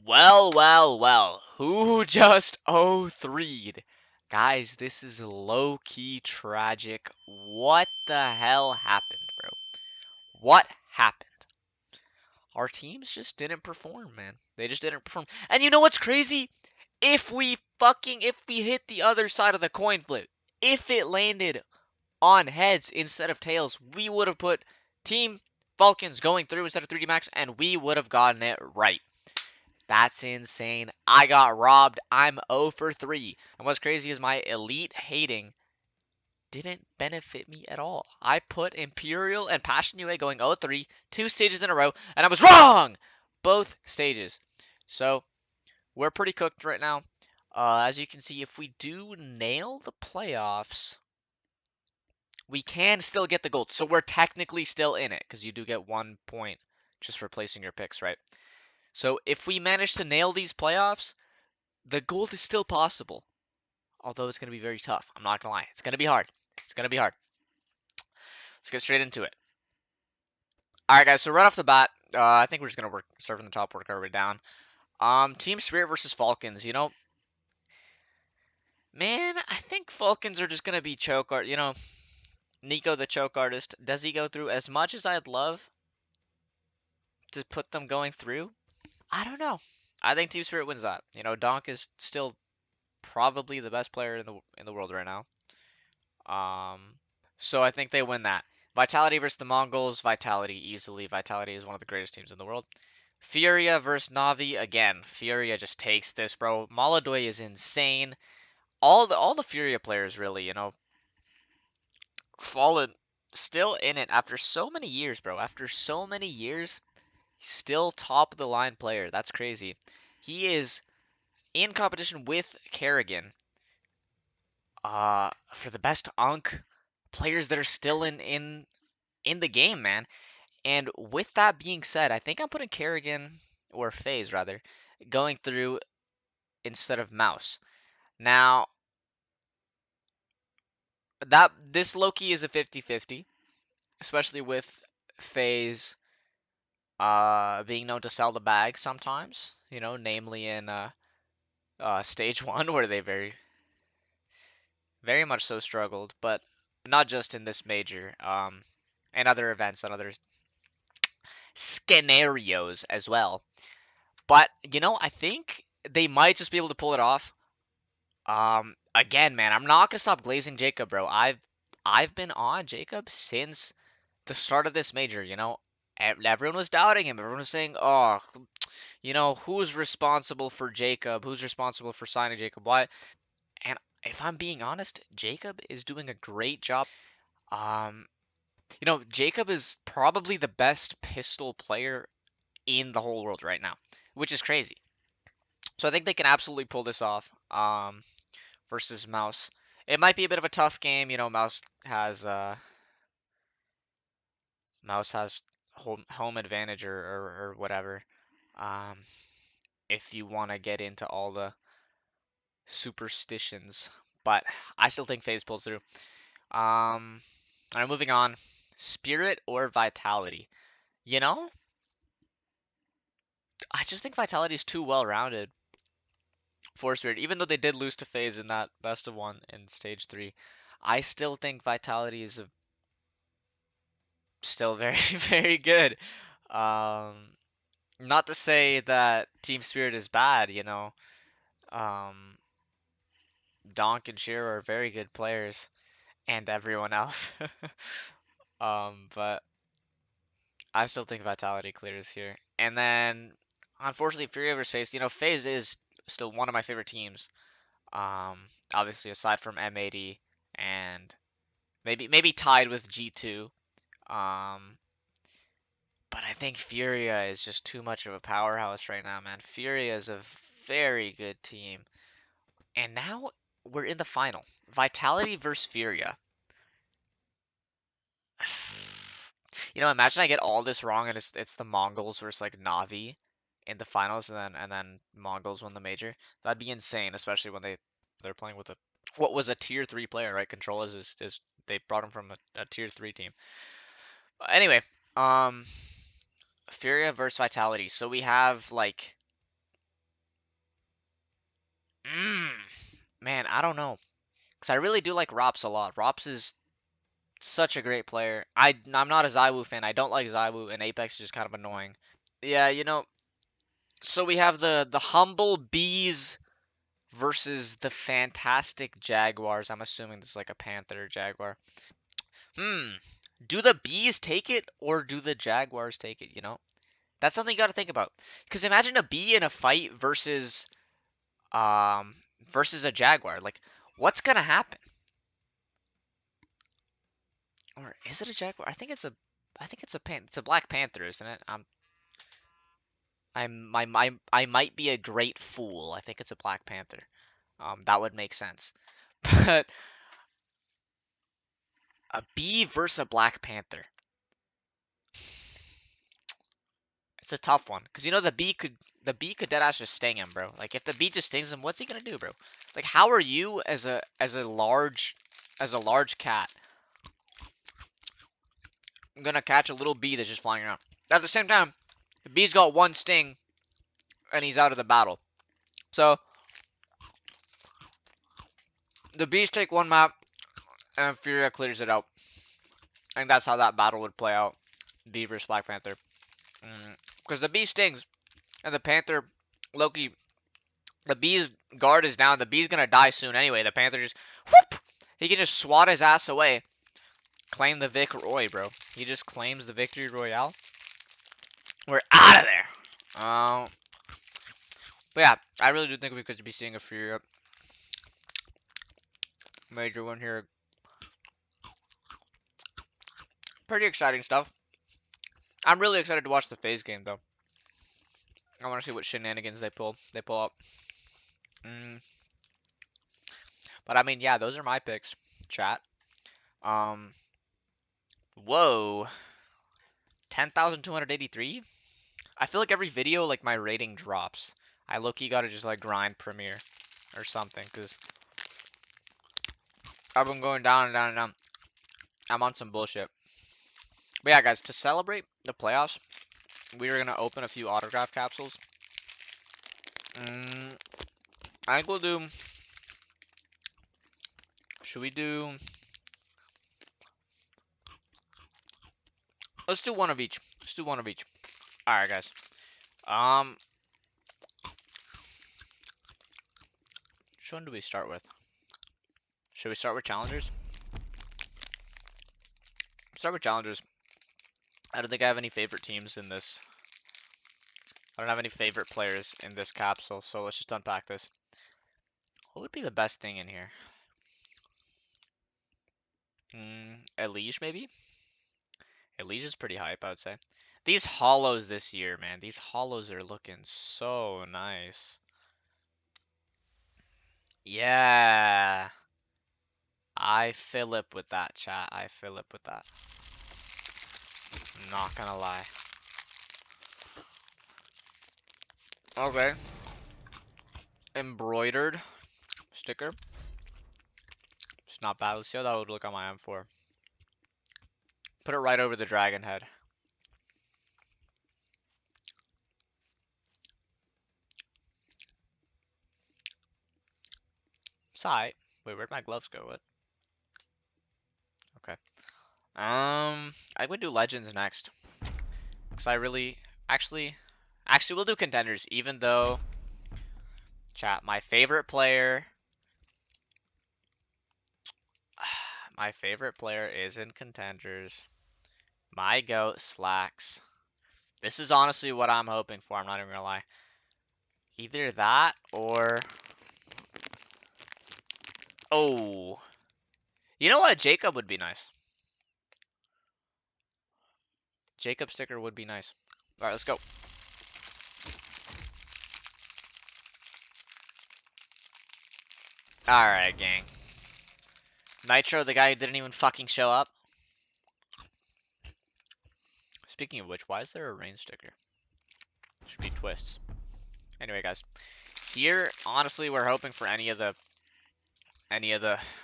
Well. Who just 0-3'd? Guys, this is low-key tragic. What the hell happened, bro? What happened? Our teams just didn't perform, man. They just didn't perform. And you know what's crazy? If we hit the other side of the coin flip, if it landed on heads instead of tails, we would have put Team Falcons going through instead of 3D Max, and we would have gotten it right. That's insane. I got robbed. I'm 0 for 3. And what's crazy is my elite hating didn't benefit me at all. I put Imperial and Passion UA going 0-3, 2 stages in a row, and I was wrong! Both stages. So, we're pretty cooked right now. As you can see, if we do nail the playoffs, we can still get the gold. So we're technically still in it, because you do get 1 point just for placing your picks, right? So if we manage to nail these playoffs, the gold is still possible. Although it's going to be very tough. I'm not going to lie. It's going to be hard. It's going to be hard. Let's get straight into it. Alright, guys. So right off the bat, I think we're just going to start from the top, work our way down. Team Spirit versus Falcons. You know, man, I think Falcons are just going to be choke art. You know, Nico the choke artist. Does he go through? As much as I'd love to put them going through, I don't know. I think Team Spirit wins that. You know, Donk is still probably the best player in the world right now. So I think they win that. Vitality versus the Mongols. Vitality easily. Vitality is one of the greatest teams in the world. Furia versus Navi. Again, Furia just takes this, bro. Maladoy is insane. All the Furia players really, you know, fallen still in it after so many years, bro. After so many years, still top of the line player. That's crazy. He is in competition with Kerrigan. For the best Unk players that are still in the game, man. And with that being said, I think I'm putting Kerrigan, or FaZe rather, going through instead of Mouse. Now, this Loki is a 50-50, especially with FaZe being known to sell the bag sometimes, you know, namely in stage 1 where they very much so struggled, but not just in this major, and other events and other scenarios as well. But, you know, I think they might just be able to pull it off. Again, man, I'm not gonna stop glazing Jacob, bro. I've been on Jacob since the start of this major, you know. Everyone was doubting him. Everyone was saying, "Oh, you know, who's responsible for Jacob? Who's responsible for signing Jacob? Why?" And if I'm being honest, Jacob is doing a great job. Um, you know, Jacob is probably the best pistol player in the whole world right now, which is crazy. So I think they can absolutely pull this off. Versus Mouse. It might be a bit of a tough game, you know. Mouse has home advantage or whatever. Um, if you want to get into all the superstitions, but I still think FaZe pulls through. Alright, moving on. Spirit or Vitality? You know, I just think Vitality is too well-rounded for Spirit. Even though they did lose to FaZe in that best of one in stage 3, I still think Vitality is still very, very good. Not to say that Team Spirit is bad, you know. Um, Donk and Shiro are very good players, and everyone else. But I still think Vitality clears here. And then, unfortunately, Furia versus FaZe. You know, FaZe is still one of my favorite teams. Obviously, aside from M80 and maybe tied with G2. But I think Furia is just too much of a powerhouse right now, man. Furia is a very good team. And now we're in the final. Vitality versus Furia. You know, imagine I get all this wrong and it's the Mongols versus like Navi in the finals and then Mongols win the major. That'd be insane, especially when they're playing with what was a tier 3 player, right? Control is they brought him from a tier 3 team. Anyway, Furia versus Vitality. So we have like Mmm. Man, I don't know. Because I really do like Rops a lot. Rops is such a great player. I'm not a Zywoo fan. I don't like Zywoo, and Apex is just kind of annoying. Yeah, so we have the humble bees versus the fantastic jaguars. I'm assuming this is like a panther or jaguar. Hmm. Do the bees take it or do the jaguars take it? That's something you got to think about. Because imagine a bee in a fight um versus a jaguar. Like, what's gonna happen? Or is it a jaguar? It's a black panther, isn't it? I might be a great fool. I think it's a black panther. That would make sense. But a bee versus a black panther. It's a tough one because the bee could dead ass just sting him, bro. Like if the bee just stings him, what's he gonna do, bro? Like how are you as a large cat gonna catch a little bee that's just flying around? At the same time, the bee's got one sting and he's out of the battle. So the bees take one map and Furia clears it out. I think that's how that battle would play out. Bee versus Black Panther. Because the bee stings and the panther, Loki, the bee's guard is down. The bee's gonna die soon anyway. The panther just whoop. He can just swat his ass away. Claim the Vic Roy, bro. He just claims the victory royale. We're out of there. But yeah, I really do think we could be seeing a Fury major one here. Pretty exciting stuff. I'm really excited to watch the phase game though. I want to see what shenanigans they pull up. But I mean, yeah, those are my picks, chat. Um, whoa, 10,283. I feel like every video, like my rating drops. I low-key gotta just like grind Premiere or something, cause I've been going down and down and down. I'm on some bullshit. But yeah, guys, to celebrate the playoffs, we are gonna open a few autograph capsules. I think we'll do. Should we do? Let's do one of each. Let's do one of each. All right, guys. Um, which one do we start with? Should we start with challengers? Start with challengers. I don't think I have any favorite teams in this. I don't have any favorite players in this capsule, so let's just unpack this. What would be the best thing in here? Elige, maybe? Elige is pretty hype, I would say. These hollows this year, man. These hollows are looking so nice. Yeah. I Philip with that, chat. I Philip with that. I'm not gonna lie. Okay. Embroidered sticker. It's not bad. Let's see how that would look on my M4. Put it right over the dragon head. Sight. Wait, where'd my gloves go? What? Okay. I would do legends next. Cause I really, actually, we'll do contenders. Even though, chat, my favorite player is in contenders. My goat Slacks. This is honestly what I'm hoping for. I'm not even gonna lie. Either that or, oh, you know what? Jacob would be nice. Jacob sticker would be nice. All right, let's go. All right, gang. Nitro, the guy who didn't even fucking show up. Speaking of which, why is there a rain sticker? Should be twists. Anyway, guys, here honestly we're hoping for any of the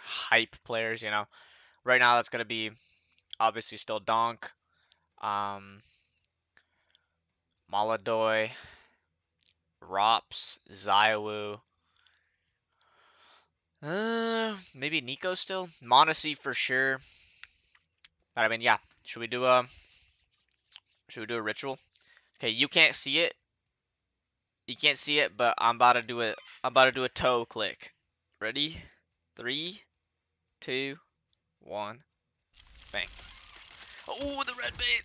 hype players. Right now that's gonna be obviously still Donk, Maladoy, Rops, Zywoo, Maybe Nico still? Mondesi for sure. But I mean, yeah. Should we do a ritual? Okay, you can't see it. You can't see it, but I'm about to do it. I'm about to do a toe click. Ready? Three, two, one, bang. Oh, the red bait.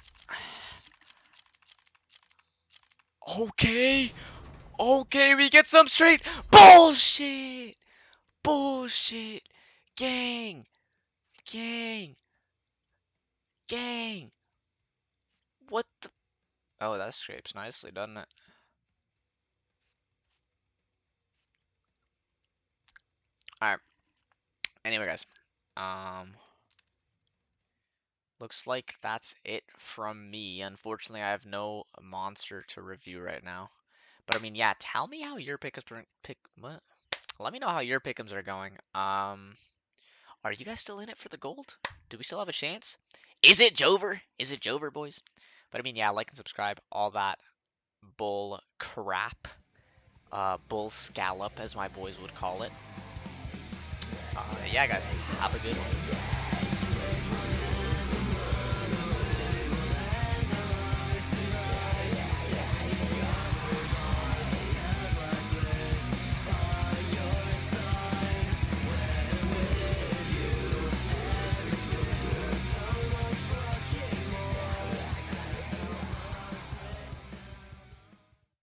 Okay. Okay, we get some straight bullshit. Bullshit. Gang. Gang. Gang. What the? Oh, that scrapes nicely, doesn't it? Alright. Anyway, guys. Um, Looks like that's it from me. Unfortunately, I have no monster to review right now. But I mean, yeah, tell me how your what? Let me know how your pick'ems are going. Are you guys still in it for the gold? Do we still have a chance? Is it Jover? Is it Jover, boys? But I mean, yeah, like and subscribe, all that bull crap. Bull scallop, as my boys would call it. Yeah, guys, have a good one.